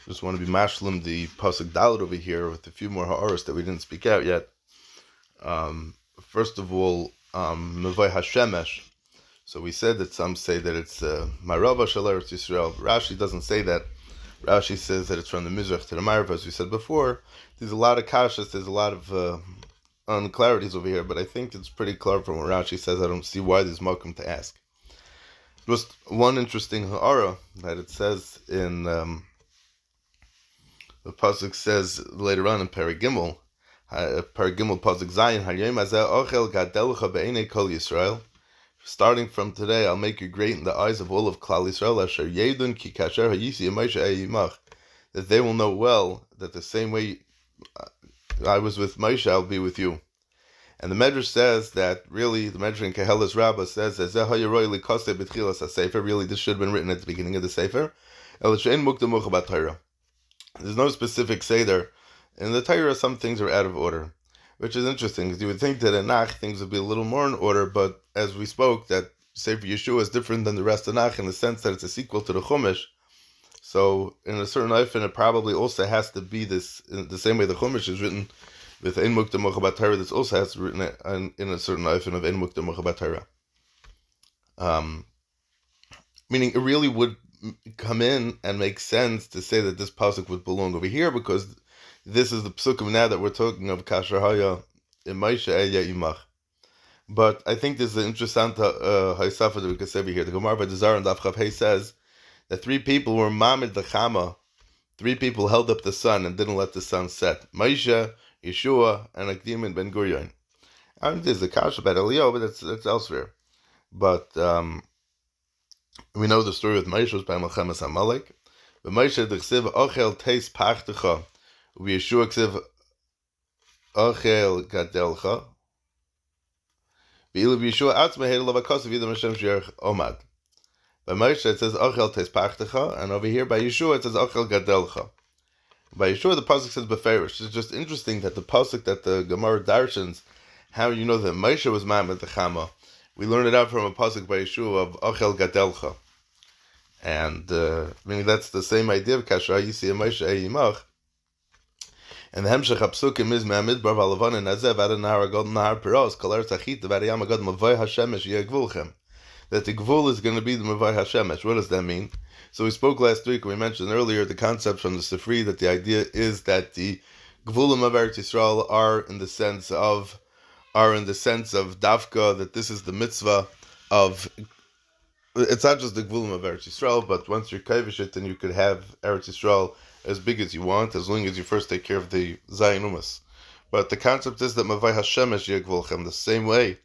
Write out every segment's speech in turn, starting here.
Just want to be mashlim the pasuk dalit over here with a few more ha'aros that we didn't speak out yet. First of all, Mevay Hashemesh. So we said that some say that it's Marava Shel Eretz Yisrael. Rashi doesn't say that. Rashi says that it's from the Mizrach to the Ma'ariv, as we said before. There's a lot of kashas, there's a lot of unclarities over here, but I think it's pretty clear from what Rashi says. I don't see why there's makom to ask. Just one interesting ha'ara that it says in the pasuk says later on in Paragimel, Paragimel pasuk Zayin, Hayom hazeh ochel gadelcha be'enei kol Yisrael. Starting from today, I'll make you great in the eyes of all of Klal Yisrael. Asher yedun ki kasher hayisi Moshe yimach, that they will know well that the same way I was with Moshe, I'll be with you. And the Medrash says that really, the Medrash in Kehelas Rabbah says that really this should have been written at the beginning of the Sefer. There's no specific Seder. In the Torah, some things are out of order, which is interesting, because you would think that in Nach things would be a little more in order, but as we spoke, that Sefer Yeshua is different than the rest of Nach in the sense that it's a sequel to the Chumash. So in a certain oifen, it probably also has to be this, in the same way the Chumash is written with Ein Mukta Mocha Torah, this also has to be written in a certain oifen of Ein Mukta Mocha Torah. Meaning it really would come in and make sense to say that this pasuk would belong over here, because this is the psukim now that we're talking of Kasher Haya in Moshe Eya Imach. But I think this is an interesting haisafa that we can say over here. The Gemara by Dezar and Daf Chav Hey says that 3 people were mamid the Chama. 3 people held up the sun and didn't let the sun set. Moshe, Yeshua, and Akdim and Ben Gurion. And there's a kasha about Eliyahu, but that's elsewhere. But we know the story with Moshe was by Melchemes Amalek. But Moshe d'chsiv ochel teis pachtecha, u'Yeshua ksiv ochel gadelcha. V'ilu Yeshua atzmei heil lavakosav yidam Hashem sh'yerech omad. By Moshe it says ochel teis pachtecha, and over here by Yeshua it says ochel gadelcha. By Yeshua the pasuk says beferish. It's just interesting that the pasuk that the Gemara darshans, how you know that Moshe was mamad the Chama. We learn it out from a pasuk by Yeshua of ochel gadelcha, and meaning that's the same idea of kasher yisi Moshe yimach. And the hemshech hapsukim is me'amid bar v'alavan and azev ad nahar agod nahar piros kol eretz achit v'ariyam agod mavay hashemesh yegvulchem. That the gvul is going to be the mavay hashemesh. What does that mean? So we spoke last week, we mentioned earlier the concept from the Sifri that the idea is that the gvulim of Eretz Yisrael are in the sense of dafka, that this is the mitzvah of, it's not just the gvulim of Eretz Yisrael, but once you're kaivish it, then you could have Eretz Yisrael as big as you want, as long as you first take care of the Zayin Umas. But the concept is that Mavai Hashemesh Yegvulchem, the same way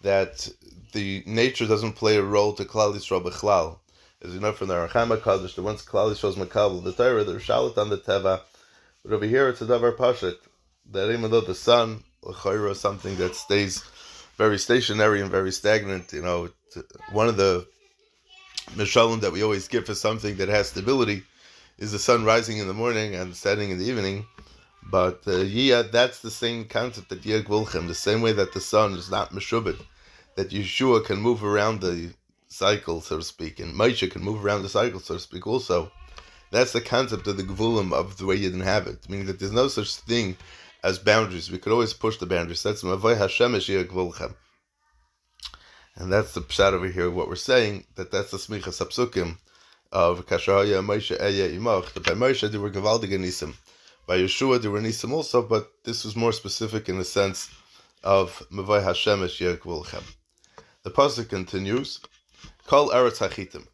that the nature doesn't play a role to Klal Yisrael B'chlal. As you know from the Aracham HaKadosh, that once Klal Yisrael's Makabel, the Torah, they're shalit on the Teva, but over here it's a Davar Pashit, that even though the sun, L'chayra, is something that stays very stationary and very stagnant, one of the Mishalim that we always give for something that has stability is the sun rising in the morning and setting in the evening. But that's the same concept that Yeg Vulchem, the same way that the sun is not Meshubit, that Yeshua can move around the cycle, so to speak, and Moshe can move around the cycle, so to speak, also. That's the concept of the Gvulim of the way you didn't have it, meaning that there's no such thing as boundaries. We could always push the boundaries. That's Mavai Hashemesh Yeg Vulchem. And that's the pshat over here, what we're saying, that's the Smicha Sapsukim of Kashraya Moshe Eya Imach, that by Moshe there were Gavaldig Nisim. By Yeshua there were Nisim also, but this was more specific in the sense of Mavai Hashemesh Yeg Vulchem. The pasuk continues, Kol Eretz HaChitim.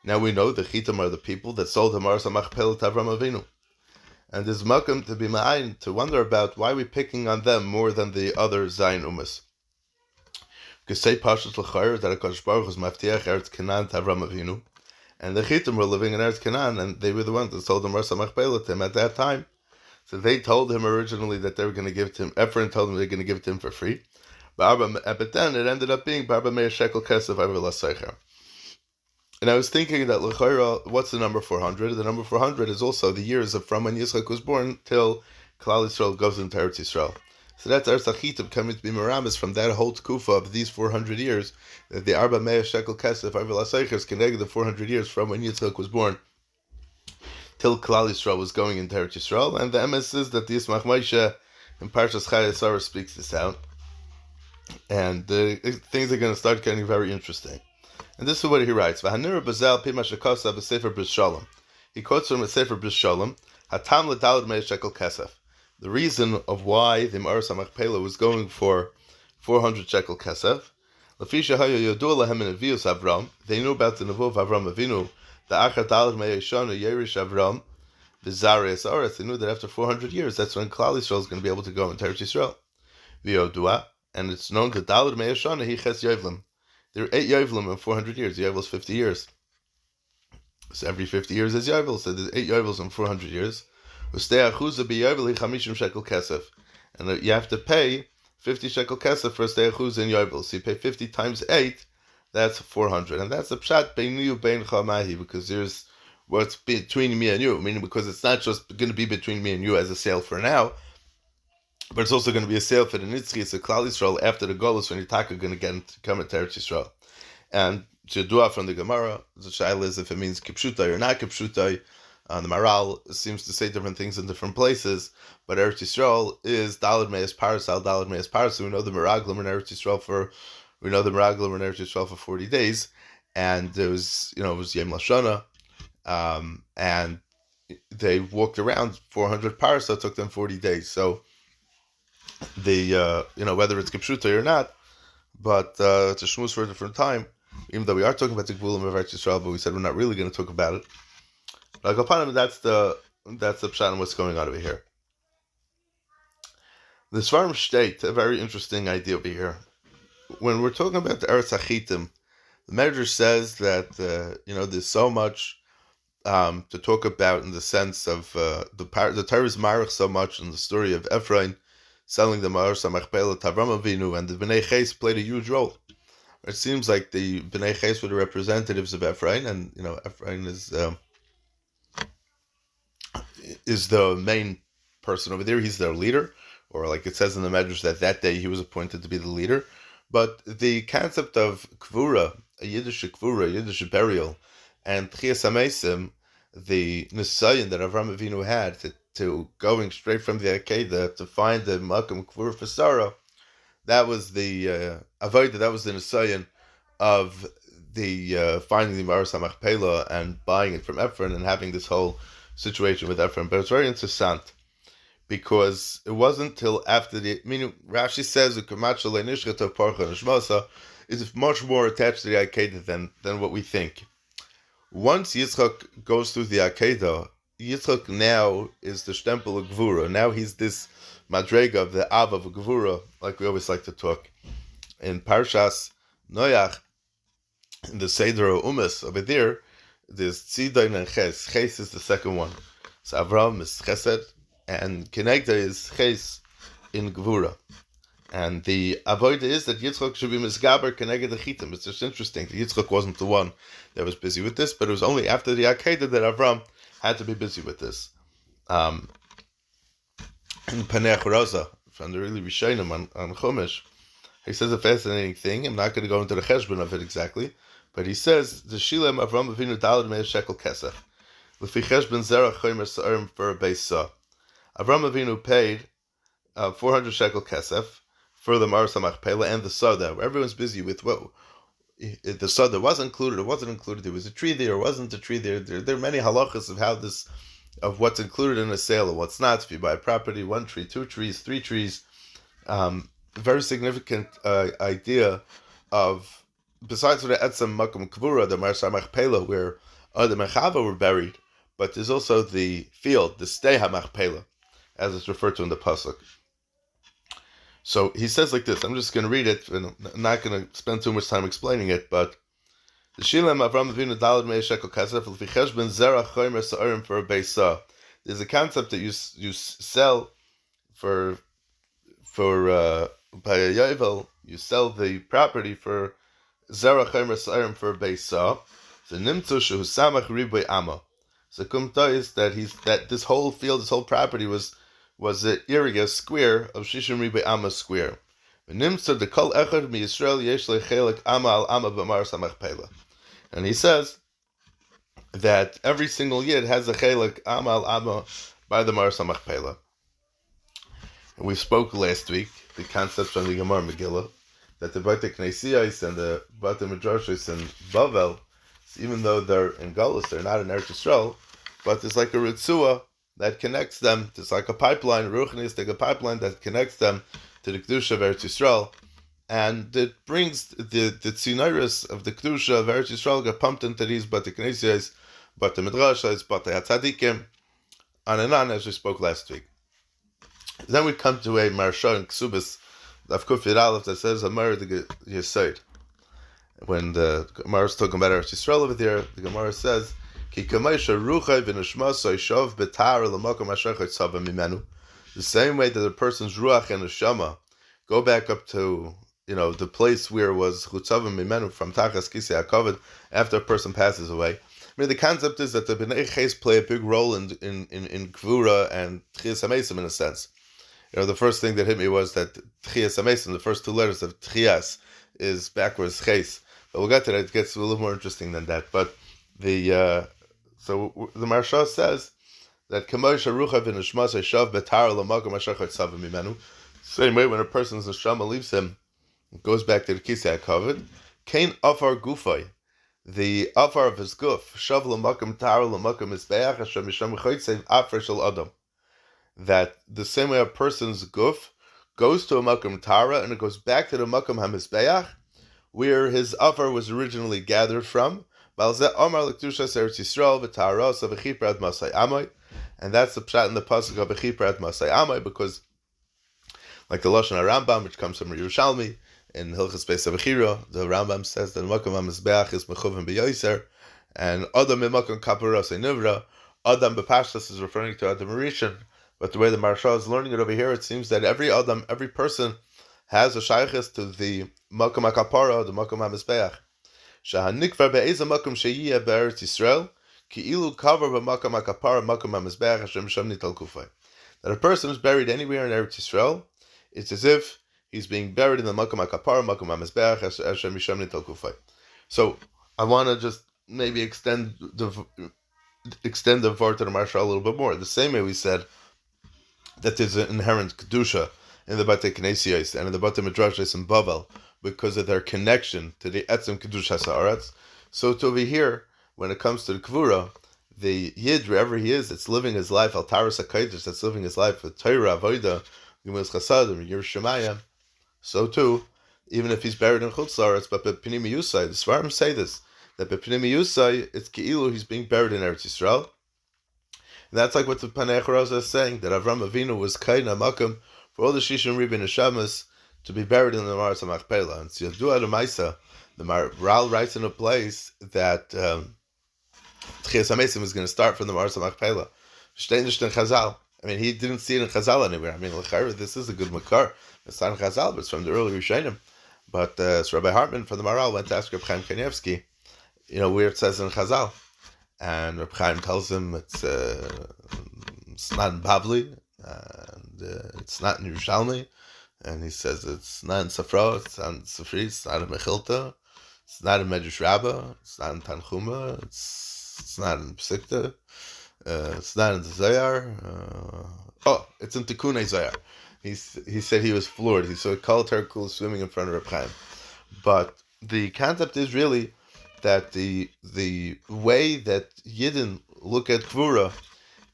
Now we know the Chitim are the people that sold Hamaras HaMachpelet to Avram Avinu. And there's makom to be ma'ayin, to wonder about why we're picking on them more than the other Zayin Umas. Because say Pashut L'chayr that HaKadosh Baruch was Maftiach Eretz Canaan to Avram Avinu, and the Chitim were living in Eretz Canaan, and they were the ones that sold Hamaras HaMachpelet to him at that time. So they told him originally that they were going to give it to him. Ephraim told him they were going to give it to him for free. But then it ended up being Barba Meir Shekel Kesef Aver Laseicher. And I was thinking that L'chayra, what's the number 400? The number 400 is also the years of from when Yitzchak was born till Klal Yisrael goes into Eretz Yisrael. So that's Eretz HaChitim coming to be Meramis from that whole tkufa of these 400 years, that the Arba Meir Shekel Kesef Aver Laseicher is connected to 400 years from when Yitzchak was born till Klal Yisrael was going into Eretz Yisrael, and the emes is that the Yismach Moshe in Parshas Chayei speaks this out, and things are going to start getting very interesting. And this is what he writes: V'hanira Bazal Pima Shekasa b'Sefer Bris Shalom. He quotes from the Sefer Bris Shalom, Hatam l'Daled Mei Shekel Kesef. The reason of why the Ma'aras HaMachpelah was going for 400 shekel kesef. Lefisha Haya Yodua Lahem in Avius Avram. They knew about the Nevuah of Avram Avinu. The Achar Daled Mei Shana Yerish Avram. The Zareis Aretz. They knew that after 400 years, that's when Klal Yisrael is going to be able to go into Eretz Yisrael. V'Yodua, and it's known that Daled Mei Shana He Ches Yevlim. There are 8 Yevlim in 400 years. Yovel is 50 years. So every 50 years is Yovel. So there's 8 Yevels in 400 years. And you have to pay 50 shekel kesef for a stei achuz in Yovel. So you pay 50 times 8, that's 400. And that's a pshat beinu bein chamahi, because there's what's between me and you. Meaning because it's not just going to be between me and you as a sale for now, but it's also going to be a sale for the Nitzchi, it's a Klal Yisrael after the Golus when Yitaka going to come into Eretz Yisrael. And Shedua from the Gemara, the shaila is if it means kipshutai or not kipshutai. The Maral seems to say different things in different places, but Eretz Yisrael is Daled Meis Parasal, Daled Meis Parasal. We know the Meraglim in Eretz Yisrael for 40 days, and it was Yom Lashana, and they walked around 400 Parasal. It took them 40 days. So the whether it's kipshutai or not, but it's a shmuz for a different time. Even though we are talking about the Gvulim of Eretz Yisrael, but we said we're not really going to talk about it. Like upon him, that's the pshat and what's going on over here. The Svarim state a very interesting idea over here. When we're talking about the Eretz HaChitim, the Medrash says that there's so much to talk about in the sense of the Torah is marich so much in the story of Ephraim selling the Ma'aras HaMachpelah to Avram Avinu, and the Bnei Ches played a huge role. It seems like the Bnei Ches were the representatives of Ephraim, and Ephraim is the main person over there. He's their leader, or like it says in the Medrash that day he was appointed to be the leader. But the concept of kvura, a Yiddish burial, and Tchias HaMeisim, the nisayon that Avram Avinu had to going straight from the Akedah to find the Makam Kvura for Sarah, that was the avodah. That was the nisayon of the finding the Ma'aras HaMachpelah and buying it from Ephraim and having this whole situation with Ephraim. But it's very interesting because it wasn't till after Rashi says is much more attached to the Akedah than what we think. Once Yitzchak goes through the Akedah, Yitzchak now is the Stempel of Gvura. Now he's this Madrega of the Av of Gvura, like we always like to talk. In Parshas Noach, in the Seder Umas over there, there's Tzidain and Ches. Ches is the second one. So Avram is Chesed, and Kenegda is Ches in Gvura. And the avodah is that Yitzchak should be Misgaber Keneged the Chitim. It's just interesting that Yitzchak wasn't the one that was busy with this, but it was only after the Akedah that Avram had to be busy with this. In Paneach Rosa, from the really Rishonim on Chumash, he says a fascinating thing. I'm not going to go into the cheshbon of it exactly, but he says the Shilem Avram Avinu Daled Mei Shekel Kesef Lefi Cheshbon Zerach Chomer Sa'arim for a Beis Sa. Avram Avinu paid 400 shekel kesef for the Ma'aras HaMachpelah and the Sada. Everyone's busy with what the Sada was included or wasn't included. There was a tree there or wasn't a tree there. There are many halachas of what's included in a sale and what's not. If you buy a property, 1 tree, 2 trees, 3 trees. Very significant idea of, besides for the Etzem Makom Kvura, the Ma'aras HaMachpelah, where the Mechava were buried, but there's also the field, the Stei HaMachpelah, as it's referred to in the Pasuk. So he says like this, I'm just going to read it, and I'm not going to spend too much time explaining it, but the Shilem Avram Avinu Daled Mei Shekel Kesef L'fi Cheshbon Zerach Chomer Sa'arim for a Beis Sa. There's a concept that you sell for by a Yovel, you sell the property for Zerach Chomer Sa'arim for a Beis Sa. So Nimtzu Shehu Samach Riboy Amma. So Kumta is that this whole field, this whole property was an area, square of Shishim Riboy Amma square. And he says, that every single Yid has a chelik amal amma by the Maras HaMachpelah. We spoke last week the concept from the Gemara Megillah that the Bate Knesiyos and the Bate Midrashos in Bavel, even though they're in Galus, they're not in Eretz Yisrael, but there's like a ritzua that connects them. It's like a pipeline, Ruchnis, like a pipeline that connects them to the Kedusha of Eretz Yisrael, and it brings the tzinoris of the Kedusha of Eretz Yisrael get pumped into these Bate Knesiyos, Bate Midrashos, Bate HaTzadikim, on, as we spoke last week. Then we come to a Marsha in Ksubis, Daf Kuf Yud Aleph, that says Amar the Yesod. When the Gemara is talking about Eretz Yisrael over there, the Gemara says, Ki kameisha ruchai v'nishmasai shav betar l'makom asher chaytzava mimenu. The same way that a person's ruach and neshama go back up to, the place where it was chutzava mimenu from tachas kisei hakavod after a person passes away. The concept is that the Bnei Ches play a big role in Kvura and Tchias HaMesim in a sense. The first thing that hit me was that Tchias HaMesim, the first two letters of Tchias, is backwards Ches. But we'll get to that. It gets a little more interesting than that. But the Marsha says that Kamosh Harucha v'Nishmas Hashav Betar L'Makom Asher Chaytzava Mimenu. Same way when a person's neshama leaves him, it goes back to the Kisei HaKavod. Kain Afar Gufay. The afar of his guf, shav l'makam tara l'makam mizbeach Hashem misham chaytzev afar shel adam. That the same way a person's guf goes to a makam tara and it goes back to the makam hamizbeach, where his afar was originally gathered from. Balzeh amar l'kdushas Eretz Yisrael v'taras v'chiprat masay amay, and that's the pshat in the pasuk of v'chiprat masay amay, because like the lashon Rambam, which comes from Yerushalmi. In Hilchas Beis Avachira, the Rambam says that Makam HaMizbeach is Mechuvim B'Yoser, and Adam Mimakam Kaparas Nivra. Adam B'Pashtas is referring to Adam Rishon, but the way the Marsha is learning it over here, it seems that every Adam, every person, has a shaykhis to the Makam HaKapara, the Makam HaMizbeach. Shahanikvar be'ezah Makam Sheyiyah be'Eretz Yisrael, Ki'ilu Kavar b'Makam HaKapara, Makam HaMizbeach, Hashem Shem Nital Kufay. That a person is buried anywhere in Eretz Yisrael, it's as if he's being buried in the Makam HaKapara, Makam HaMizbeach, Hashem Yishem Nital Kufay. So I want to just maybe extend the vart to the Marsha a little bit more. The same way we said that there's an inherent kedusha in the Bate Knesiyos and in the Bate Midrashos in Bavel because of their connection to the Etzem Kedushas Haaretz. So to over here, when it comes to the Kvura, the Yid, wherever he is, that's living his life, Al Taras HaKodesh, that's living his life with Torah, Avodah, Gemilas Chasadim, Yer Shemayim. So too, even if he's buried in Chutz La'aretz, but B'Pnimi Yusai, the Svarim say this, that B'Pnimi Yusai, it's Ki'ilu, he's being buried in Eretz Yisrael. And that's like what the Panei Acharaza is saying, that Avram Avinu was Kain HaMakom for all the Shishim Ribi Neshamas to be buried in the Maras HaMachpelah. And so Yadu Adamaisa, the Maral writes in a place that Tchias HaMesim is going to start from the Maras HaMachpelah. Shteinish in Chazal. I mean, he didn't see it in Chazal anywhere. I mean, this is a good makar. It's not in Chazal, but it's from the early Rishonim. But so Rabbi Hartman from the Maral went to ask Reb Chaim Kanievsky, where it says in Chazal. And Reb Chaim tells him it's not in Bavli, and it's not in Yerushalmi. And he says it's not in Safra, it's not in Safri, it's not in Mechilta, it's not in Medrash Rabbah, it's not in Tanchuma, it's not in Psikta. It's not in the Zayar. It's in Tikunei Zayar. He said he was floored. He saw Kal Terkul swimming in front of Reb Chaim. But the concept is really that the way that Yidden look at Kvura,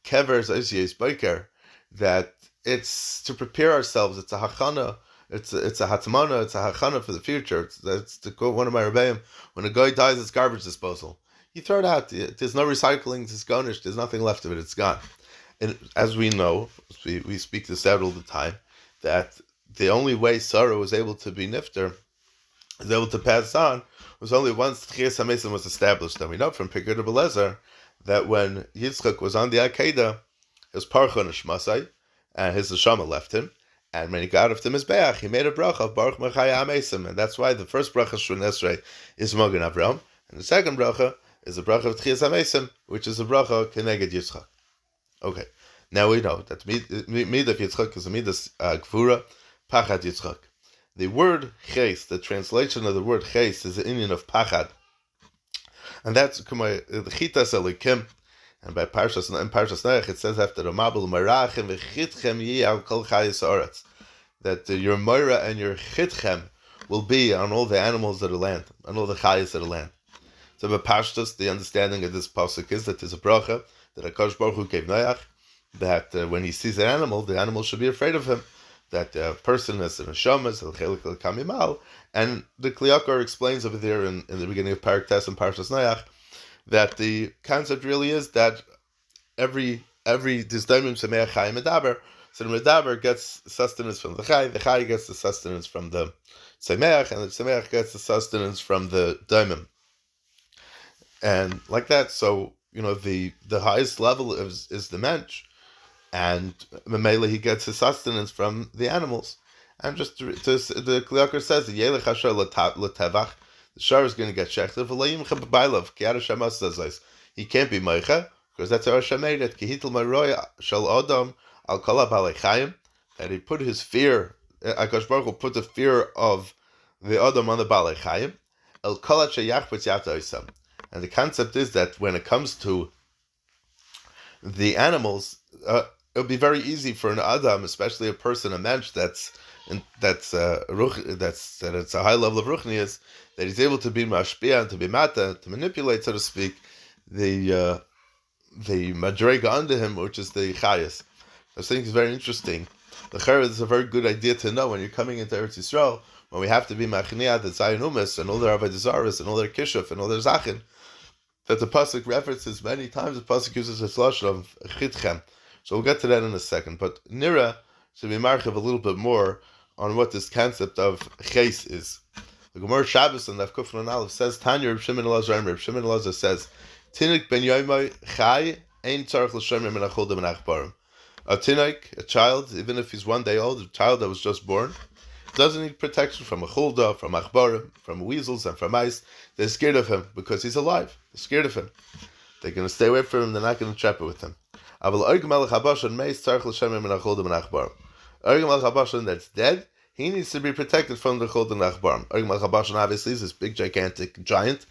Kever Zayis Baiker, that it's to prepare ourselves. It's a hachana. It's a hatmana. It's a hachana for the future. That's to quote one of my rebbeim. When a guy dies, it's garbage disposal. You throw it out. There's no recycling. It's garnished. There's nothing left of it. It's gone. And as we know, we speak this out all the time, that the only way Sarah was able to be nifter, was able to pass on, was only once Tchias HaMesim was established. And we know from Pikir Belezer that when Yitzchak was on the Akedah, his parcha neshmasai, and his neshama left him. And when he got off the Mizbeach, he made a bracha of Baruch Mechaya HaMesim. And that's why the first bracha Shon Esrei is Mogen Avram. And the second bracha is a bracha of Tchias HaMesim, which is a bracha Keneged Yitzchak. Okay, now we know that Midah Yitzchak is a Midas Gvura, Pachad Yitzchak. The word Ches, the translation of the word Ches, is the Indian of Pachad. And that's the chitas elikim. And by Parshas Noach, it says after the Mabul Marachem v'chitchem yi al kol chayis haaretz, that your moira and your chitchem will be on all the animals of the land, on all the chayis of the land. So by Pashtus, the understanding of this pasuk is that there's a bracha that HaKadosh Baruch Hu gave Noach, that when he sees an animal, the animal should be afraid of him. That a person is an neshamas, el-chelik el-kamimal, and the Kliyakar explains over there in the beginning of Parak Tes and Parshas Noach, that the concept really is that every disdaimim semeach chai medaber, so the medaber gets sustenance from the chai gets the sustenance from the semeach, and the semeach gets the sustenance from the daimim, and like that. So the highest level is the mensch, and Mamela he gets his sustenance from the animals, and just the Kliyakar says the yelech asher letevach. The shar is going to get shechted. He can't be meicha because that's how Hashem made it. That he put his fear. Akash Baruch Hu put the fear of the adam on the balei chayim. And the concept is that when it comes to the animals, it'll be very easy for an adam, especially a person, a mensch that's it's a high level of ruchnius, that he's able to be mashpia and to be mata, to manipulate, so to speak, the madrega under him, which is the chayas. I think it's very interesting. The chayas is a very good idea to know when you're coming into Eretz Yisrael, when we have to be machniah, the zayin umas, and all their avodah and all their kishuf, and all their zachin, that the pasuk references many times. The pasuk uses a lashon of chitchem. So we'll get to that in a second. But Nira should be marchiv a little bit more on what this concept of ches is. The Gemara Shabbos and the Kufran Aleph says, Tanya Reb Shimon Elazar, Reb Shimon Elazar says, Tinik ben yoymai chai ein tzarich l'shomer min achol min achbarim. A tinik, a child, even if he's 1 day old, a child that was just born, doesn't need protection from a chulda, from achbarim, from weasels, and from mice. They're scared of him because he's alive. They're scared of him. They're going to stay away from him. They're not going to trap it with him. Aval Erg Melech Habashan meis tzarich l'shomer min achol min achbarim. Erg Melech Habashan that's dead, he needs to be protected from the chulda and achbarim. Erg Melech Habashan obviously is this big, gigantic giant,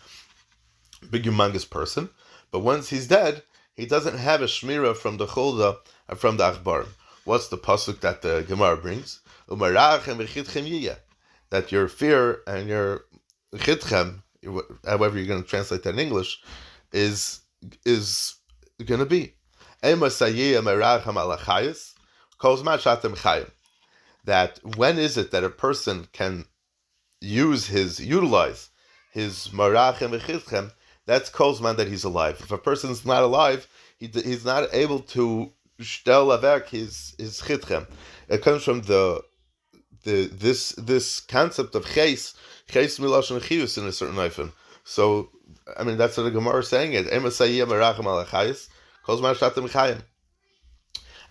big, humongous person. But once he's dead, he doesn't have a shmira from the chulda and from the achbarim. What's the pasuk that the Gemara brings? That your fear and your chitchem, however you're going to translate that in English, is going to be that when is it that a person can utilize his marachem and chitchem? That's kozman that he's alive. If a person's not alive, he's not able to shtel avek his chitchem. It comes from this concept of ches milashon chiyus in a certain ifen. So I mean that's what the Gemara is saying. It emasayim marachem al chayis kozman shatem chayim.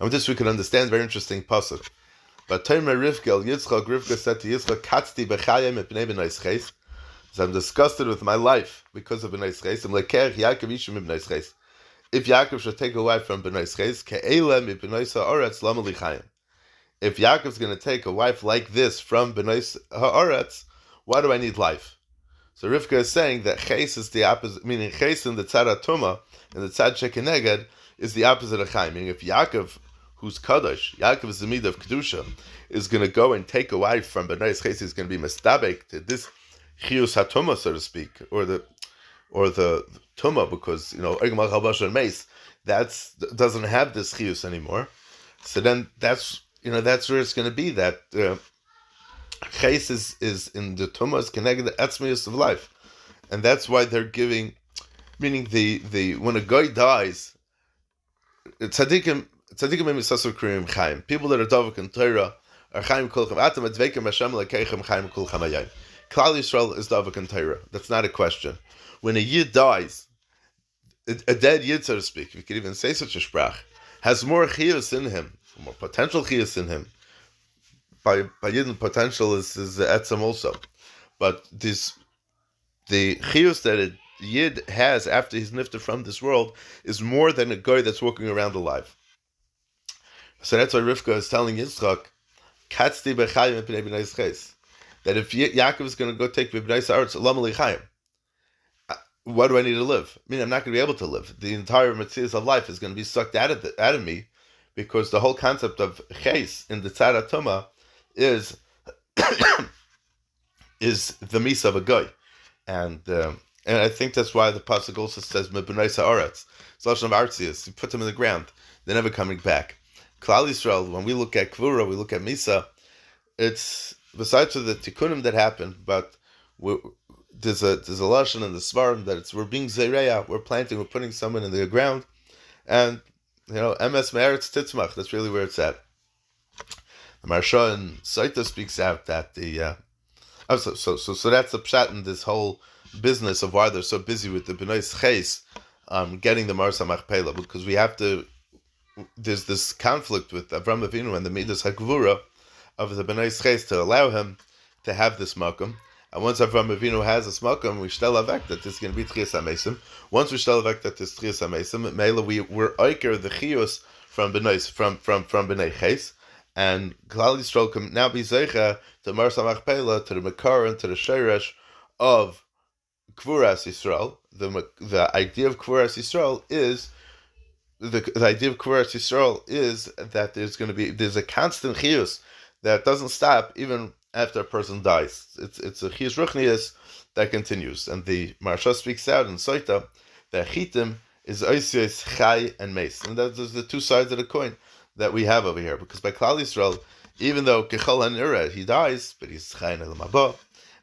And with this we can understand very interesting pasuk. But Tomer Rivka said to Yitzchak, Katzti b'chayim et bnei b'nais ches. So I'm disgusted with my life because of b'nais ches. I'm like Yaakov Ishim b'nais ches. If Yaakov should take a wife from b'nais ches, ke'elem b'nais ha'aretz lama li chayim. If Yaakov's going to take a wife like this from b'nais ha'aretz, why do I need life? So Rivka is saying that ches is the opposite, meaning ches in the tzad atuma and the tzad shekeneged is the opposite of chayim. Meaning if Yaakov, who's kadosh, Yaakov is the mid of kedusha, is going to go and take a wife from b'nais ches, is going to be mistabek to this chiyus hatuma, so to speak, or the tuma, because Ergmal Chalbash and Mace doesn't have this chiyus anymore. So then that's where it's going to be, that ches is in the tuma is connected to the etzmius of life, and that's why they're giving, meaning the when a guy dies, tzaddikim emisasu kriyim chaim, people that are davuk in Torah are chaim kulchem atam adveikim Hashem lekeichem chaim kulchem hayayim. Klal Yisrael is davuk in Torah. That's not a question. When a yid dies, a dead yid, so to speak, if you could even say such a sprach, has more chiyus in him, more potential chiyus in him. By yidin potential is etzem also, but the chiyus that a yid has after he's nifted from this world is more than a guy that's walking around alive. So that's why Rivka is telling Yitzchak, Katzti b'chayim b'nei b'nais ches, that if Yaakov is going to go take b'nais ha'aretz lama li chayim, what do I need to live? I mean, I'm not going to be able to live. The entire materials of life is going to be sucked out of me, because the whole concept of ches in the tzara tuma is is the misa of a guy, and I think that's why the pasuk also says mebnei haaretz. It's lashon of artzius. You put them in the ground, they're never coming back. Klal Yisrael, when we look at kvura, we look at misa. It's besides the tikkunim that happened, but there's a lashon in the svarim that we're being zereya, we're planting, we're putting someone in the ground, and emes me'eretz titzmach. That's really where it's at. The Maharsha in Saita speaks out that the so that's the pshat in this whole business of why they're so busy with the b'nai ches, getting the Marsa Machpelah, because there's this conflict with Avram Avinu and the Midas HaGvura of the b'nai ches to allow him to have this makom. And once Avram Avinu has this makom, we shtel avek that this is going to be Tchias HaMesim. Once we shtel avek that this is Tchias HaMesim, Meila we're oiker the chiyus from b'nai ches. And Klal Yisrael can now be zeicha to Marsa Machpelah, to the Makar and to the Sheresh of Kvuras Yisrael. The idea of Kvuras Yisrael is that there's a constant chiyus that doesn't stop even after a person dies. It's a chiyus ruchnius that continues. And the Maharsha speaks out in Saita that Chittim is oisios chai and meis, and those are the two sides of the coin that we have over here, because by Klal Yisrael, even though Kechol HaNireh, he dies, but he's Chayin El Mabo.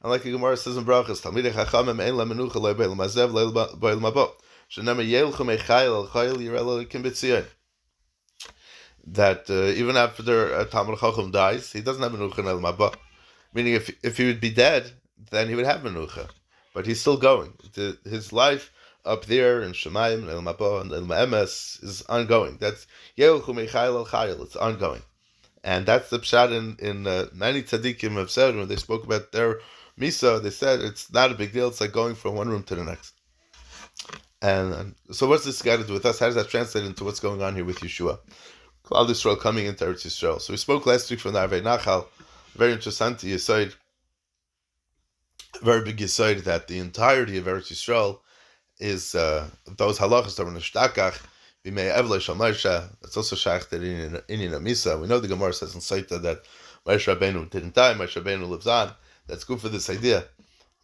And like the Gemara says in Brachas, Talmidei Chachamim Ein La Menucha Lo Be'el Mazev Lo Be'el Mabo. Shenema Yelchu Mechayil El Chayil Yirel Elokim B'Tzion. That even after a Talmid Chacham dies, he doesn't have Menucha El Mabo. Meaning, if he would be dead, then he would have Menucha. But he's still going. His life up there in Shemayim, El Mabo, and El Ma'emes is ongoing. That's Yehuchu Mechayil El Chayil. It's ongoing. And that's the pshat in many tzaddikim have said when they spoke about their misa, they said it's not a big deal. It's like going from one room to the next. And so what's this got to do with us? How does that translate into what's going on here with Yeshua? Klal Yisrael coming into Eretz Yisrael. So we spoke last week from the Arvei Nachal. Very interesting Yesod. Very big Yesod that the entirety of Eretz Yisrael is those halachas that were nishtakach b'mei evlei shal Moshe. It's also shachted in Inyan Misa. We know the Gemara says in Saita that Moshe Rabbeinu didn't die. Moshe Rabbeinu lives on. That's good for this idea.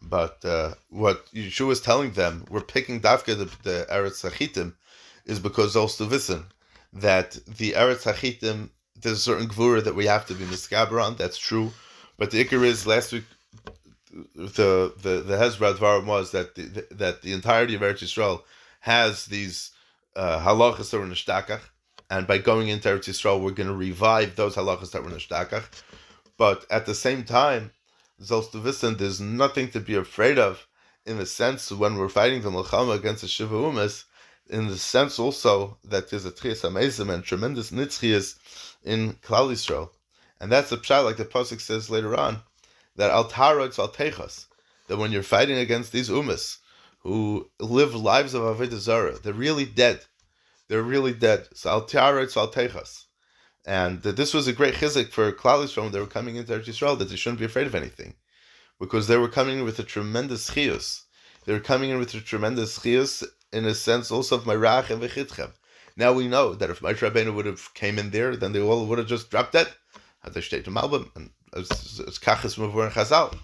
But what Yeshua is telling them, we're picking dafka the Eretz HaChitim, is because also listen that the Eretz HaChitim, there's a certain gvura that we have to be miskaber on. That's true. But the ikar is last week. The Hezrah Dvarim was that the entirety of Eretz Yisrael has these halachas that were nishtakach, and by going into Eretz Yisrael, we're going to revive those halachas that were nishtakach. But at the same time, Zolstavisen, there's nothing to be afraid of in the sense when we're fighting the Milchama against the Shiva Umas, in the sense also that there's a Tchias HaMesim and tremendous nitzchias in Klal Yisrael. And that's the pshat, like the pasuk says later on, that al tarotz al techas, that when you're fighting against these umas who live lives of avodah zarah, they're really dead. They're really dead. So al tarotz al techas, and this was a great chizuk for Klal Yisrael when they were coming into Eretz Yisrael, that they shouldn't be afraid of anything, because they were coming in with a tremendous chiyus. They were coming in with a tremendous chiyus in a sense also of Marach and Vechitchem. Now we know that if Moshe Rabbeinu would have came in there, then they all would have just dropped dead. Had they stayed to Malbim, and it's kachas mavur and chazal.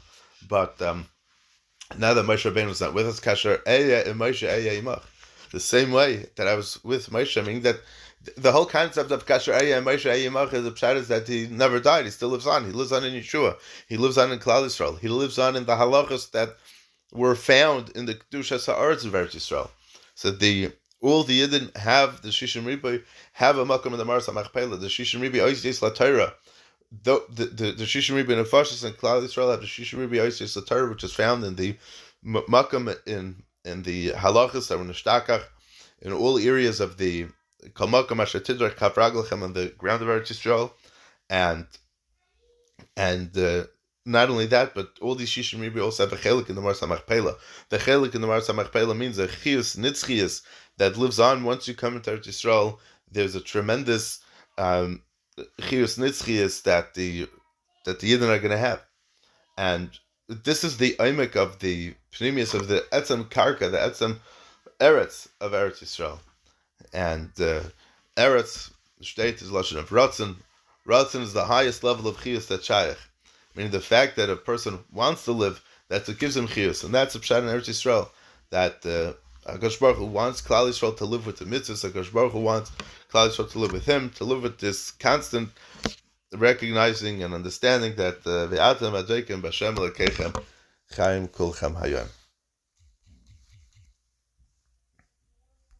But now that Moshe Rabbeinu is not with us, kasher eya Moshe eya imach. The same way that I was with Moshe, meaning that the whole concept of kasher eya Moshe eya imach is a pshat is that he never died. He still lives on. He lives on in Yeshua. He lives on in Klal Yisrael. He lives on in the halachas that were found in the Kedushas Haaretz of Eretz Yisrael. So all the Yidden have the Shishim Riboy, have a makom in the Marsa Machpelah. The Shishim Riboy Ois La Torah. The Shishim Riboy Nefashis and Klal Yisrael have the Shishim Riboy Ois La Torah, which is found in the makom in the halachas that were nishtakach in all areas of the Kol Makom Asher Tidrach Kaf Raglachem on the ground of Eretz Yisrael, and not only that, but all these Shishim Riboy also have a chelik in the Marsa Machpelah. The chelik in the Marsa Machpelah means a chiyus nitzchius that lives on once you come into Eretz Yisrael. There's a tremendous chiyus nitzchius that the Yidden are going to have, and this is the oimek of the pneumius of the etzem karka, the etzem eretz of Eretz Yisrael. And eretz, state is lashon of ratzon. Ratzon is the highest level of chiyus that shayach, meaning the fact that a person wants to live, that's what gives him chiyus, and that's a pshat in Eretz Yisrael, that HaKadosh Baruch Hu wants Klal Yisrael to live with the mitzvahs. HaKadosh Baruch Hu wants Klal Yisrael to live with him, to live with this constant recognizing and understanding that Ve'atem Adveikim B'Shem Elokechem Chaim Kulchem Hayom.